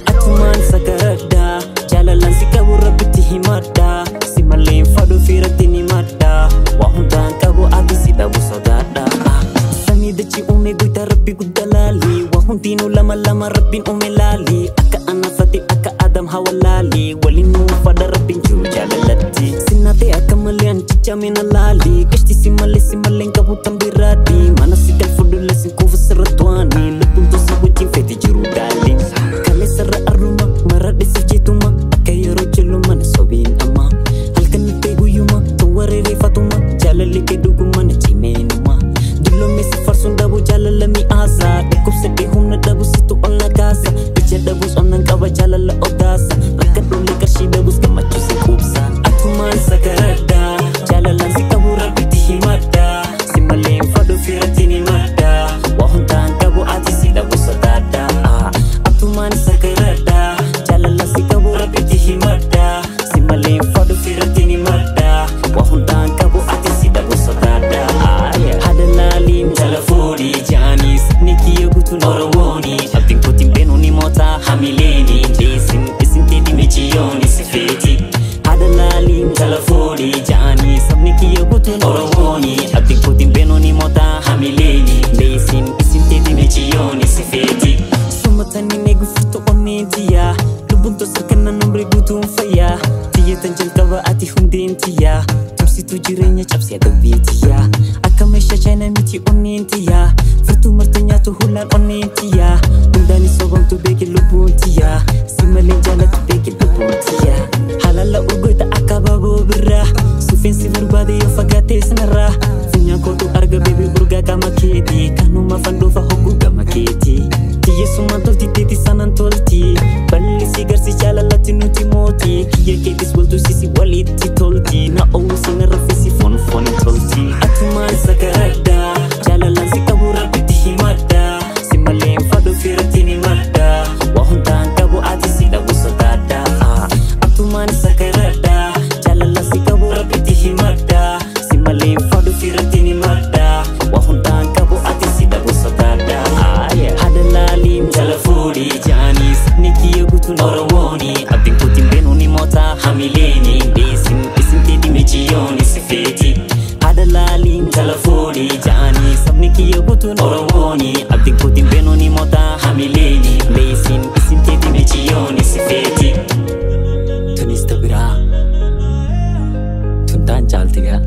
Atuman sagarada jalalan si kabu rabiti himada si maleen fadu firatini mada wa hundan kabu abisi dabu sodada sami dachi ume guita rabbi gudalali wa hundinu lama lama rabbin ume lali aka anafati aka adam hawalali walinu fada rabbin ju jalalati sinate aka malian chichamina lali kishti si maleen kabu tambirati manasigal fudu lesin kufu seratwani lepunto sabucin feti jiru dali kale sara aruma marade sejituma akayoro celuma nasobin ama halkan tegu yuma tuwarere fatuma jalali kedugu mana cimenuma dilo mesi farsun dabu jalala mi asa dekup sede humna dabu situ olla gasa bicha dabus onan kawa jalala odasa rakat dole kashi dabus kamachu si kupsa atuman sagarada jalala si kabura biti himada simalen fado firatini mada wahuntan kabu ati si dabu sodada atuman sagarada jalala si kabura biti himada simalen fado firatini mada wahuntan kabu ati si dabu sodada hadalalim jalafuri janis niki yogutu norowoni abdin putin benoni mota hamileni isin tedi mejioni sifeti hadalalim jalafuri janis niki yogutu norowoni abdin putin benoni mota hamileni isin tedi mejioni sifeti sumatani negu futo onentiya lubunto sarkana nombre gutu faya tiya tanjal kawa ati hundentiya situ jirenya capsia gabitiya akamesha china miti onentiya futu martanya tu hulan onentiya undani sobang tu beki lubuntiya simalen jala tu beki lubuntiya halala ugoita akababo birra sufin si berbadi yo fagate senara funya kotu arga baby burga kama kedi kanuma fandofa hogu kama kedi tiye suma tolti teti sanan tolti balli sigar si jala latinu timoti kiye kedis waltu sisi waliti tolti na ousina rafisi fon tolti atuman sagarada jalalan si kabura biti himada simalen fado firatini mada wahuntan kabu ati si dabu sodada atuman sagarada jalalan si kabura biti himada simalen fado firatini mada wahuntan kabu ati si dabu sodada hadalalim jalafuri janis niki yogutu norowoni abdin putin benoni mota hamileni isin tedi mejioni sifeti hadalalim jalafuri janis niki yogutu norowoni abdin putin benoni mota hamileni isin tedi mejioni sifeti tunis tabira tundan jaltiga